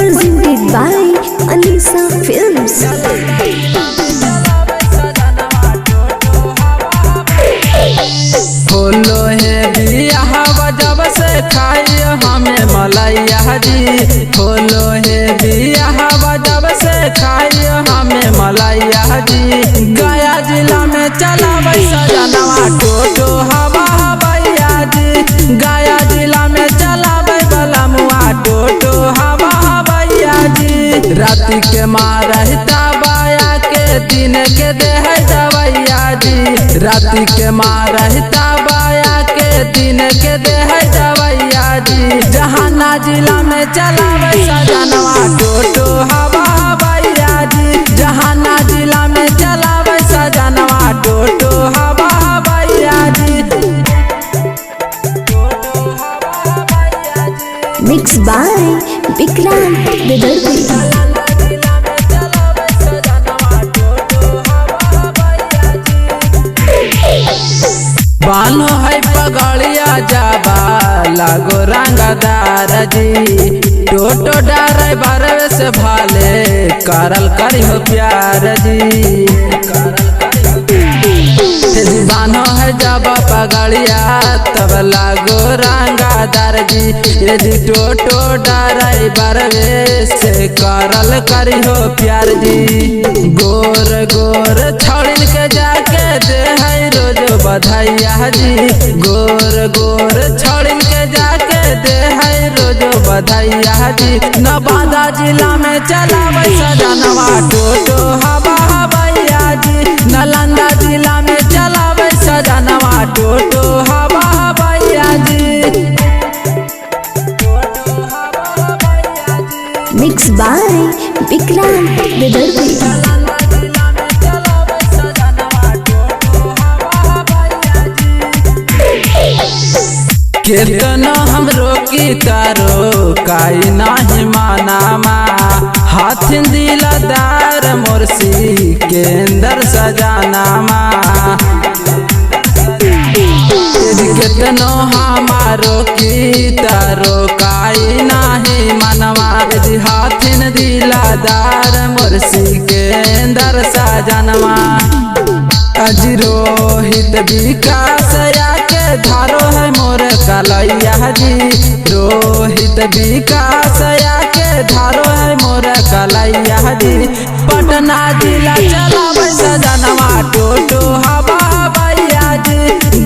presented by Alisa Films. बोलो है बियाह जब से खाई हमें मलैया जी। बोलो है बियाह जब से खाई हमें मलैया जी। गया जिला में चलावे सजनवा टोटो हवा हवैया जी। गया जिला में चलावे बलमुआ टोटो हवा हवैया जी। राति के मारता बाया के दिन के देह दवैया जी। राति के मारता बाया के दिन के देह दवैया जी। जहाना जिला में चलावे सजनवा टोटो हवा हवैया जी। जहाना जिला में चलावे सजनवा टोटो हवा हवैया जी। Mixed by Vikram Vidarthi. बानो है पगड़िया जाबा लागो रंगदार जी। टोटो ड्राइवर से भाले करल करी हो प्यार जी। बानो है जाबा पगड़िया तब लागो रंगदार जी। यदि टोटो ड्राइवर से करल करी हो प्यार जी। गोर गोर छड़िन के जाके दे है रोज बधाइया जी। गोर गोर छड़िन के जाके दे है रोज बधाइया जी। नवादा जिला में चलावे सजनवा टोटो हवा हवैया जी। नालंदा जिला में चलावे सजनवा टोटो हवा हवैया जी। Mixed by Vikram Vidarthi. केतनो हम रोकी तारो काई नाही मानामा। हाथ दिलदार मोरसी केंदर सजानामा। केतनो हमारो की तारो काई नाही मानवा। हाथ दिलदार मोरसी केंदर सजानवा। रोहित विकास के धारो है मोर कलैया जी। रोहित विकास के धारो है मोर कलैया जी। पटना जिला चलावे सजनवा टोटो हवा हवैया जी।